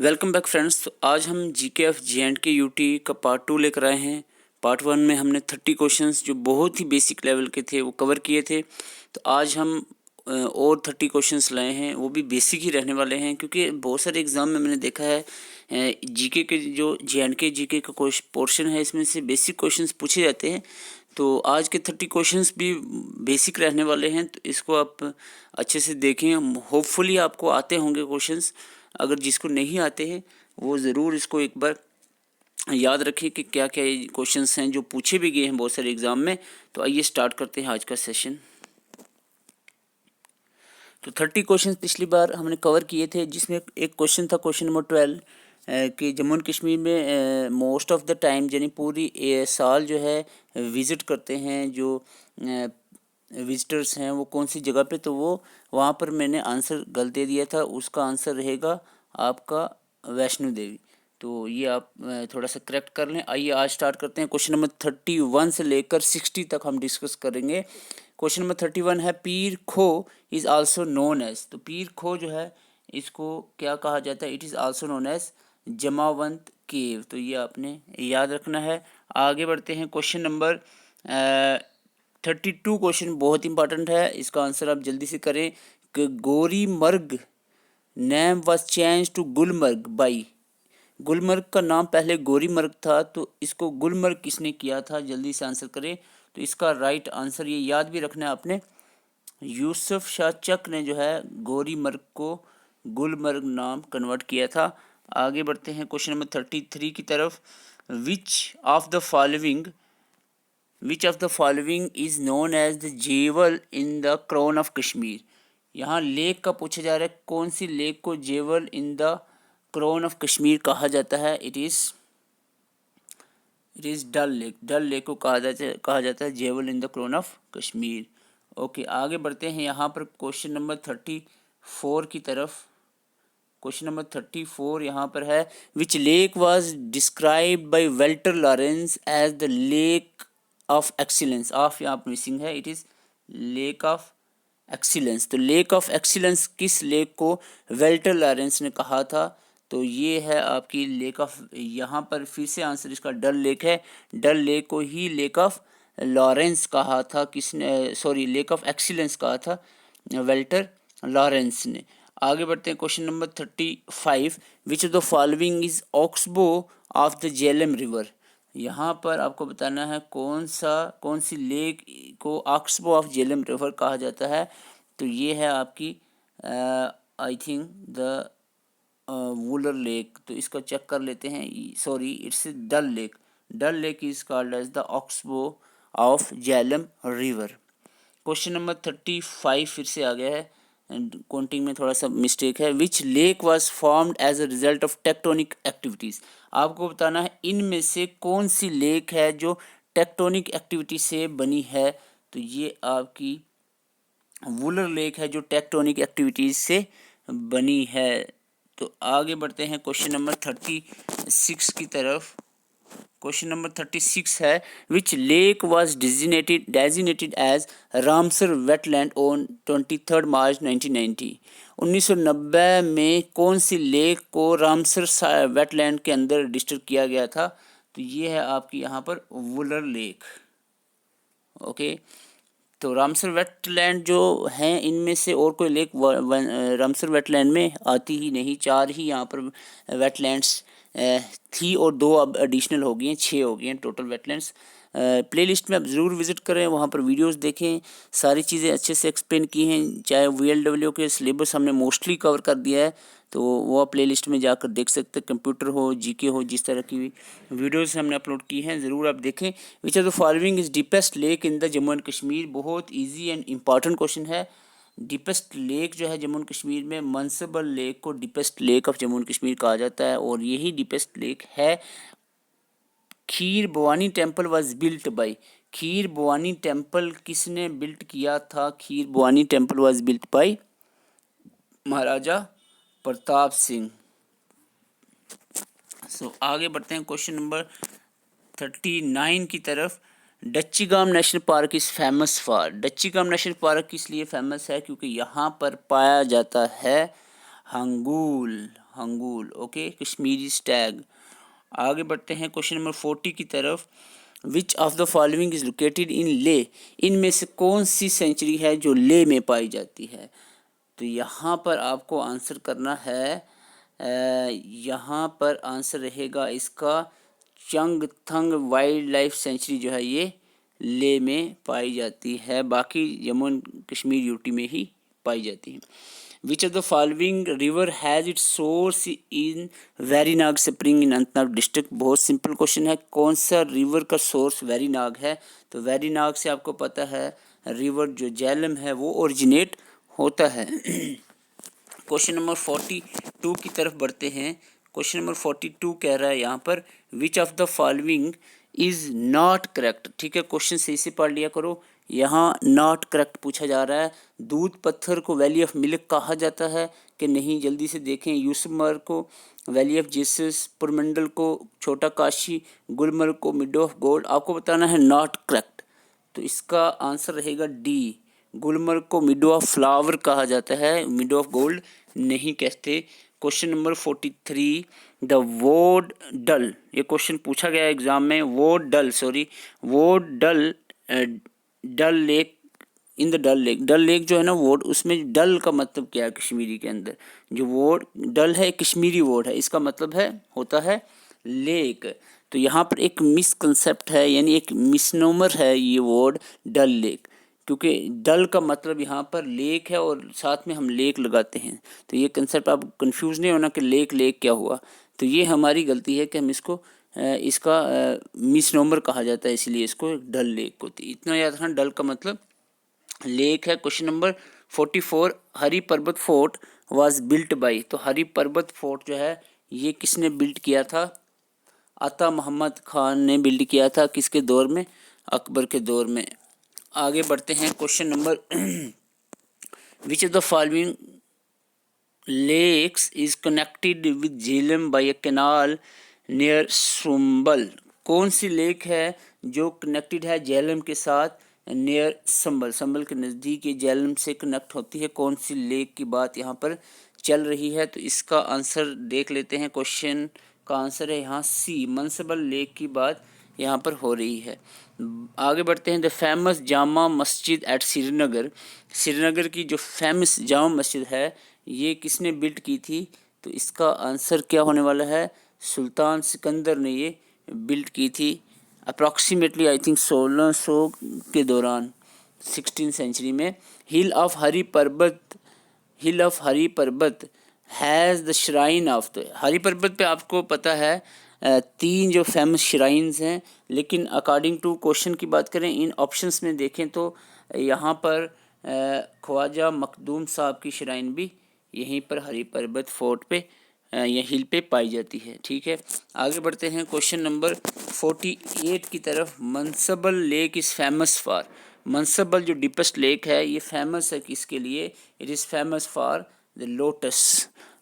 Welcome back friends. तो आज हम जीकेएफ जेएंडके यूटी का पार्ट 2 लेकर आए हैं। पार्ट 1 में हमने 30 क्वेश्चंस जो बहुत ही बेसिक लेवल के थे वो कवर किए थे। तो आज हम और 30 क्वेश्चंस लाए हैं, वो भी बेसिक ही रहने वाले हैं, क्योंकि बहुत सारे एग्ज़ाम में मैंने देखा है जीके के जो जेएंडके जीके का पोर्शन है इसमें से बेसिक क्वेश्चंस पूछे जाते हैं। तो आज के 30 क्वेश्चंस भी बेसिक रहने वाले हैं, तो इसको आप अच्छे से देखें। होपफुली आपको आते होंगे क्वेश्चंस। अगर जिसको नहीं आते हैं वो ज़रूर इसको एक बार याद रखिए कि क्या क्या क्वेश्चंस हैं जो पूछे भी गए हैं बहुत सारे एग्ज़ाम में। तो आइए स्टार्ट करते हैं आज का सेशन। तो 30 क्वेश्चंस पिछली बार हमने कवर किए थे, जिसमें एक क्वेश्चन था क्वेश्चन नंबर 12 कि जम्मू एंड कश्मीर में मोस्ट ऑफ द टाइम यानी पूरी साल जो है विज़िट करते हैं जो विजिटर्स हैं वो कौन सी जगह पे। तो वो वहाँ पर मैंने आंसर गलत दे दिया था, उसका आंसर रहेगा आपका वैष्णो देवी। तो ये आप थोड़ा सा करेक्ट कर लें। आइए आज स्टार्ट करते हैं। क्वेश्चन नंबर 31 से लेकर 60 तक हम डिस्कस करेंगे। क्वेश्चन नंबर 31 है पीर खो इज़ आल्सो नोन एज। तो पीर खो जो है इसको क्या कहा जाता है? It is also known as Jamwant cave. तो ये आपने याद रखना है। आगे बढ़ते हैं। क्वेश्चन नंबर 32 क्वेश्चन बहुत इंपॉर्टेंट है, इसका आंसर आप जल्दी से करें कि Gaurimarg name was change to Gulmarg by. Gulmarg का नाम पहले गोरीमर्ग था, तो इसको गुलमर्ग किसने किया था? जल्दी से आंसर करें। तो इसका राइट आंसर, ये याद भी रखना है आपने, यूसुफ शाह चक ने जो है गोरीमर्ग को गुलमर्ग नाम कन्वर्ट किया था। आगे बढ़ते हैं क्वेश्चन नंबर 33 की तरफ। Which of the following is known as the jewel in the crown of Kashmir. यहाँ लेक का पूछा जा रहा है, कौन सी लेक को jewel in the crown of Kashmir कहा जाता है? It is Dal lake. Dal lake को कहा जाता है jewel in the crown of Kashmir. Okay, आगे बढ़ते हैं यहाँ पर क्वेश्चन नंबर 34 की तरफ। क्वेश्चन नंबर 34 यहाँ पर है, which lake was described by Walter Lawrence as the lake of excellence. Of यहाँ पर मिसिंग है, it is lake of excellence. तो लेक ऑफ एक्सीलेंस किस लेक को वेल्टर लॉरेंस ने कहा था? तो ये है आपकी लेक ऑफ, यहाँ पर फिर से आंसर इसका डल लेक है। डल लेक को ही लेक ऑफ लॉरेंस कहा था किसने? सॉरी, लेक ऑफ एक्सीलेंस कहा था वेल्टर लॉरेंस ने। आगे बढ़ते हैं question number 35। Which of the following is oxbow of the Jhelum river. यहाँ पर आपको बताना है कौन सी लेक को ऑक्सबो ऑफ झेलम रिवर कहा जाता है। तो ये है आपकी I think the Wular lake. तो इसको चेक कर लेते हैं। Sorry, it's Dal lake. Dal lake is called as the oxbow of Jhelum river. Question number 35 फिर से आ गया है, काउंटिंग में थोड़ा सा मिस्टेक है। Which lake was formed as a result of tectonic activities. आपको बताना है इनमें से कौन सी लेक है जो टेक्टोनिक एक्टिविटी से बनी है। तो ये आपकी वुलर लेक है जो टेक्टोनिक एक्टिविटीज़ से बनी है। तो आगे बढ़ते हैं क्वेश्चन नंबर 36 की तरफ। क्वेश्चन नंबर 36 है, which lake was designated as Ramsar wetland on 23 March 1990। 1990 में कौन सी लेक को रामसर वेटलैंड के अंदर रजिस्टर किया गया था? तो ये है आपकी यहाँ पर वुलर लेक। ओके, तो रामसर वेटलैंड जो हैं इनमें से और कोई लेक रामसर वेटलैंड में आती ही नहीं। 4 ही यहाँ पर वेटलैंड्स थी और 2 अब एडिशनल हो गई हैं, 6 हो गई हैं टोटल वेटलैंड्स। प्लेलिस्ट में आप ज़रूर विज़िट करें, वहाँ पर वीडियोस देखें, सारी चीज़ें अच्छे से एक्सप्लेन की हैं। चाहे VLW के सिलेबस हमने मोस्टली कवर कर दिया है, तो वो आप प्लेलिस्ट में जाकर देख सकते हैं। कंप्यूटर हो, जीके हो, जिस तरह की वीडियोस हमने अपलोड की हैं ज़रूर आप देखें। Which are the following is deepest lake in the Jammu and Kashmir. बहुत ईजी एंड इम्पॉर्टेंट क्वेश्चन है। डीपेस्ट लेक जो है जम्मू एंड कश्मीर में, मनसबल लेक को deepest lake of Jammu and Kashmir कहा जाता है, और यही डीपेस्ट लेक है। Kheer Bhawani temple was built by. Kheer Bhawani temple किसने बिल्ट किया था? Kheer Bhawani temple was built by Maharaja Pratap Singh. आगे बढ़ते हैं क्वेश्चन नंबर 39 की तरफ। Dachigam national park is famous for. Dachigam national park इसलिए फेमस है क्योंकि यहाँ पर पाया जाता है हंगूल। Hangul, okay, Kashmiri stag. आगे बढ़ते हैं क्वेश्चन नंबर 40 की तरफ। Which of the following is located in Leh, इनमें से कौन सी सेंचुरी है जो ले में पाई जाती है? तो यहाँ पर आपको आंसर करना है, यहाँ पर आंसर रहेगा इसका चंगथंग वाइल्ड लाइफ सेंचुरी जो है ये ले में पाई जाती है, बाकी जम्मू एंड कश्मीर यूटी में ही पाई जाती है। विच of the following river has its source in Verinag spring in Anantnag district? बहुत सिंपल क्वेश्चन है, कौन सा रिवर का सोर्स वेरीनाग है? तो वेरीनाग से आपको पता है रिवर जो झेलम है वो ओरिजिनेट होता है। क्वेश्चन नंबर 42 की तरफ बढ़ते हैं। क्वेश्चन नंबर 42 कह रहा है यहाँ पर विच of the following is not correct. ठीक है, क्वेश्चन सही से पढ़ लिया करो। यहाँ नॉट करेक्ट पूछा जा रहा है। दूध पत्थर को वैली ऑफ मिल्क कहा जाता है कि नहीं? जल्दी से देखें। यूसुफमर्ग को वैली ऑफ जीसस, पुरमंडल को छोटा काशी, गुलमर्ग को मिडो ऑफ गोल्ड। आपको बताना है नॉट करेक्ट, तो इसका आंसर रहेगा डी। गुलमर्ग को मिडो ऑफ फ्लावर कहा जाता है, मिडो ऑफ गोल्ड नहीं कहते। क्वेश्चन नंबर 43, द वोड डल, ये क्वेश्चन पूछा गया एग्जाम में। वोड Dal lake in the Dal lake. Dal lake जो है ना वर्ड, उसमें डल का मतलब क्या है कश्मीरी के अंदर? जो वर्ड डल है कश्मीरी वर्ड है, इसका मतलब है होता है लेक। तो यहाँ पर एक मिसकंसेप्ट है, यानी एक मिसनोमर है ये वर्ड डल लेक, क्योंकि डल का मतलब यहाँ पर लेक है और साथ में हम लेक लगाते हैं। तो ये कंसेप्ट आप कंफ्यूज नहीं होना कि लेक लेक क्या हुआ। तो ये हमारी गलती है कि हम इसका मिसनोमर कहा जाता है, इसलिए इसको डल लेक होती है। इतना याद रखना, डल का मतलब लेक है। क्वेश्चन नंबर 44, हरी पर्वत फोर्ट वाज बिल्ट बाय। तो हरी पर्वत फोर्ट जो है ये किसने बिल्ट किया था? अता मोहम्मद खान ने बिल्ड किया था। किसके दौर में? अकबर के दौर में। आगे बढ़ते हैं question number which of the following lakes is connected with Jhelum by a canal near Sambal? कौन सी लेक है जो कनेक्टेड है झेलम के साथ नियर संबल? संबल के नज़दीक ये झेलम से कनेक्ट होती है। कौन सी लेक की बात यहाँ पर चल रही है? तो इसका आंसर देख लेते हैं। क्वेश्चन का आंसर है यहाँ सी, मनसबल लेक की बात यहाँ पर हो रही है। आगे बढ़ते हैं। The famous Jama Masjid eight Srinagar, Srinagar की जो फेमस जामा मस्जिद है ये किसने बिल्ड की थी? तो इसका आंसर क्या होने वाला है? सुल्तान सिकंदर ने ये बिल्ड की थी, अप्रॉक्सीमेटली आई थिंक 1600 के दौरान, 16th सेंचुरी में। हिल of Hari Parbat has the shrine of the. Hari Parbat पे आपको पता है 3 जो फेमस श्राइन्स हैं, लेकिन अकॉर्डिंग टू क्वेश्चन की बात करें, इन ऑप्शंस में देखें तो यहाँ पर ख्वाजा मखदूम साहब की श्राइन भी यहीं पर हरी पर्वत फोर्ट पे या हिल पे पाई जाती है। ठीक है, आगे बढ़ते हैं क्वेश्चन नंबर 48 की तरफ। Mansbal lake is famous for. Mansbal जो डीपेस्ट लेक है ये फेमस है किसके लिए? It is famous for the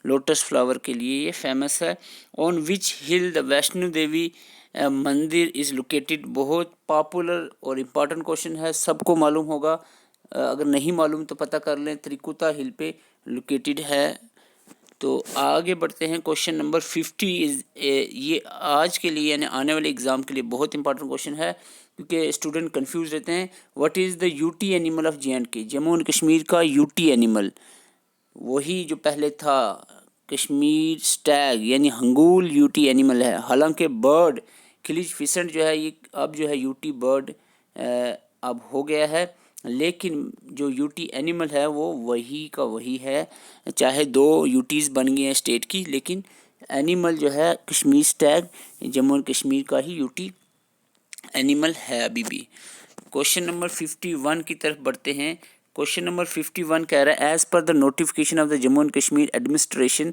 lotus flower के लिए ये फेमस है। On which hill the Vaishno Devi mandir is located? बहुत पॉपुलर और इम्पॉर्टेंट क्वेश्चन है, सबको मालूम होगा। अगर नहीं मालूम तो पता कर लें, त्रिकुटा हिल पे लोकेटेड है। तो आगे बढ़ते हैं। क्वेश्चन नंबर 50 इज़ ये आज के लिए यानी आने वाले एग्ज़ाम के लिए बहुत इंपॉर्टेंट क्वेश्चन है, क्योंकि स्टूडेंट कंफ्यूज रहते हैं। What is the UT animal of J&K? Jammu and Kashmir का यूटी एनिमल वही जो पहले था कश्मीर स्टैग यानी हंगूल यूटी एनिमल है। हालांकि बर्ड खिलिज फिसेंट जो है ये अब जो है यूटी बर्ड अब हो गया है, लेकिन जो यूटी एनिमल है वो वही का वही है। चाहे 2 यूटीज़ बन गए हैं स्टेट की, लेकिन एनिमल जो है कश्मीर स्टैग जम्मू एंड कश्मीर का ही यूटी एनिमल है अभी भी। क्वेश्चन नंबर 51 की तरफ बढ़ते हैं। क्वेश्चन नंबर 51 कह रहा है as per the notification of the Jammu and Kashmir administration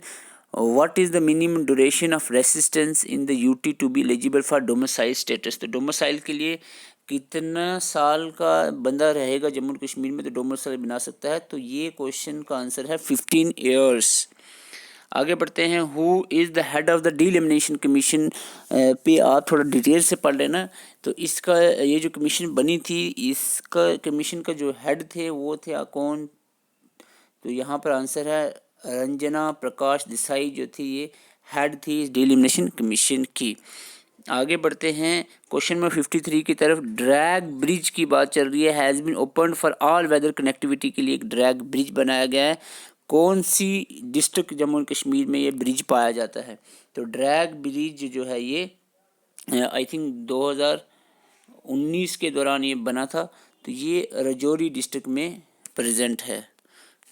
what is the minimum duration of residence in the UT to be eligible for domicile status? तो डोमिसाइल के लिए कितना साल का बंदा रहेगा जम्मू एंड कश्मीर में तो डोमिसाइल बना सकता है? तो ये क्वेश्चन का आंसर है 15 ईयर्स। आगे बढ़ते हैं। Who is the head of the delimitation commission? पे आप थोड़ा डिटेल से पढ़ लेना। तो इसका ये जो कमीशन बनी थी, इसका कमीशन का जो हेड थे वो थे कौन? तो यहाँ पर आंसर है रंजना प्रकाश देसाई जो थी ये हेड थी इस डिलिमिनेशन कमीशन की। आगे बढ़ते हैं क्वेश्चन नंबर 53 की तरफ। ड्रैग ब्रिज की बात चल रही है। Has been open for all weather connectivity के लिए एक ड्रैग ब्रिज बनाया गया है। कौन सी डिस्ट्रिक्ट जम्मू एंड कश्मीर में ये ब्रिज पाया जाता है? तो ड्रैग ब्रिज जो है ये आई थिंक 2019 के दौरान ये बना था, तो ये राजौरी डिस्ट्रिक्ट में प्रेजेंट है।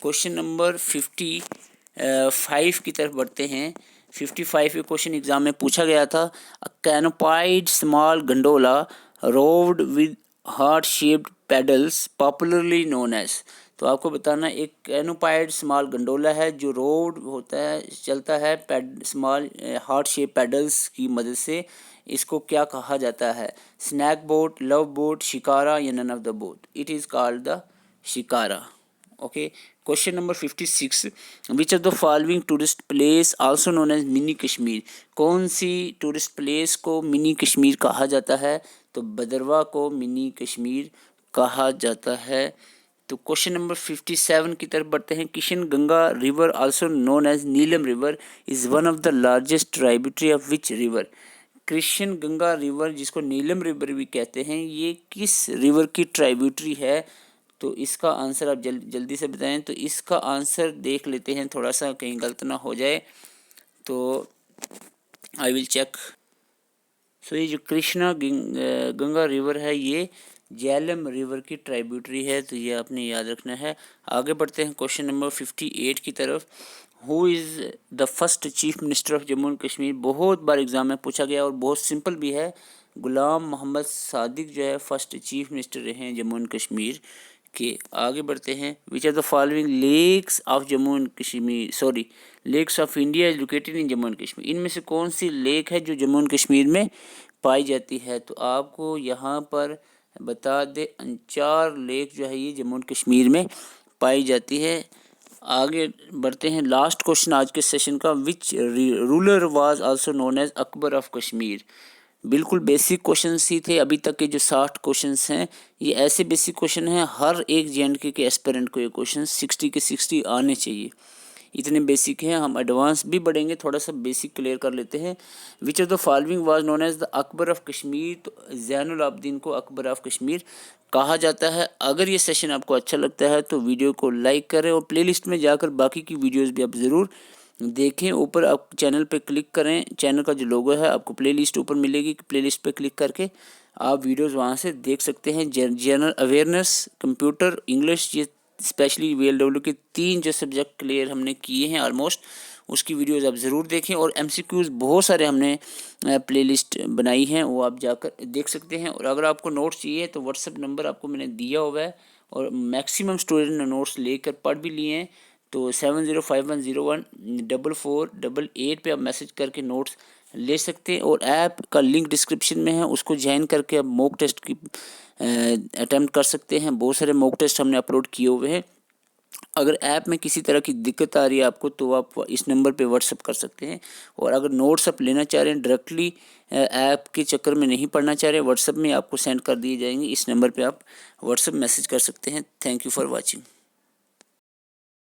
क्वेश्चन नंबर 55 की तरफ बढ़ते हैं। 55 क्वेश्चन एग्जाम में पूछा गया था। A canopied small gondola rowed with heart shaped paddles popularly known as. तो आपको बताना एक कैनोपाइड स्मॉल गंडोला है जो रोड होता है, चलता है स्मॉल हार्ट शेप पेडल्स की मदद से। इसको क्या कहा जाता है? Snake boat, love boat, shikara या none of the boat? It is called the shikara. Okay. Question number 56। Which of the following tourist place also known as mini Kashmir? कौन सी टूरिस्ट प्लेस को मिनी कश्मीर कहा जाता है? तो भदरवा को मिनी कश्मीर कहा जाता है। तो क्वेश्चन नंबर 57 की तरफ बढ़ते हैं। Kishan Ganga river also known as Neelam river is one of the largest tributary of which river? Krishna Ganga river जिसको नीलम रिवर भी कहते हैं, ये किस रिवर की ट्राइब्यूटरी है? तो इसका आंसर आप जल्दी से बताएं। तो इसका आंसर देख लेते हैं, थोड़ा सा कहीं गलत ना हो जाए तो आई विल चेक। सो ये जो कृष्णा गंगा रिवर है ये झेलम रिवर की ट्राइब्यूटरी है, तो ये आपने याद रखना है। आगे बढ़ते हैं क्वेश्चन नंबर 58 की तरफ। Who is the first chief minister of Jammu and Kashmir? बहुत बार एग्जाम में पूछा गया और बहुत सिंपल भी है। गुलाम मोहम्मद सादिक जो है फर्स्ट चीफ मिनिस्टर रहे हैं जम्मू एंड कश्मीर के। आगे बढ़ते हैं। Which are the following lakes of Jammu and Kashmir lakes of India is located in Jammu and Kashmir? इनमें से कौन सी लेक है जो जम्मू एंड कश्मीर में पाई जाती है? तो आपको यहाँ पर बता दे 4 लेक जो है ये जम्मू एंड कश्मीर में पाई जाती है। आगे बढ़ते हैं। लास्ट क्वेश्चन आज के सेशन का। Which ruler was also known as Akbar of Kashmir? बिल्कुल बेसिक क्वेश्चंस ही थे। अभी तक के जो 60 क्वेश्चंस हैं ये ऐसे बेसिक क्वेश्चन हैं, हर एक जेएंडके के एस्पिरेंट को ये क्वेश्चन 60 के 60 आने चाहिए, इतने बेसिक हैं। हम एडवांस भी बढ़ेंगे, थोड़ा सा बेसिक क्लियर कर लेते हैं। Which of the following was known as the Akbar of Kashmir? तो ज़ैनुल आबदीन को अकबर ऑफ कश्मीर कहा जाता है। अगर ये सेशन आपको अच्छा लगता है तो वीडियो को लाइक करें और प्लेलिस्ट में जाकर बाकी की वीडियोस भी आप ज़रूर देखें। ऊपर आप चैनल पे क्लिक करें, चैनल का जो लोगो है आपको प्लेलिस्ट ऊपर मिलेगी, प्लेलिस्ट पे क्लिक करके आप वीडियोस वहाँ से देख सकते हैं। जनरल अवेयरनेस, कंप्यूटर, इंग्लिश, ये स्पेशली VLW के 3 जो सब्जेक्ट क्लियर हमने किए हैं ऑलमोस्ट, उसकी वीडियोस आप ज़रूर देखें। और MCQs बहुत सारे हमने प्लेलिस्ट बनाई हैं, वो आप जाकर देख सकते हैं। और अगर आपको नोट्स चाहिए तो व्हाट्सएप नंबर आपको मैंने दिया हुआ है और मैक्सिमम स्टूडेंट ने नोट्स लेकर पढ़ भी लिए हैं। तो 7051014488 पे आप मैसेज करके नोट्स ले सकते हैं। और ऐप का लिंक डिस्क्रिप्शन में है, उसको ज्वाइन करके आप मॉक टेस्ट की अटैम्प्ट कर सकते हैं। बहुत सारे मॉक टेस्ट हमने अपलोड किए हुए हैं। अगर ऐप में किसी तरह की दिक्कत आ रही है आपको तो आप इस नंबर पे व्हाट्सअप कर सकते हैं। और अगर नोट्स आप लेना चाह रहे हैं डायरेक्टली ऐप के चक्कर में नहीं पढ़ना चाह रहे, व्हाट्सअप में आपको सेंड कर दिए जाएंगे। इस नंबर पे आप व्हाट्सअप मैसेज कर सकते हैं। Thank you for watching.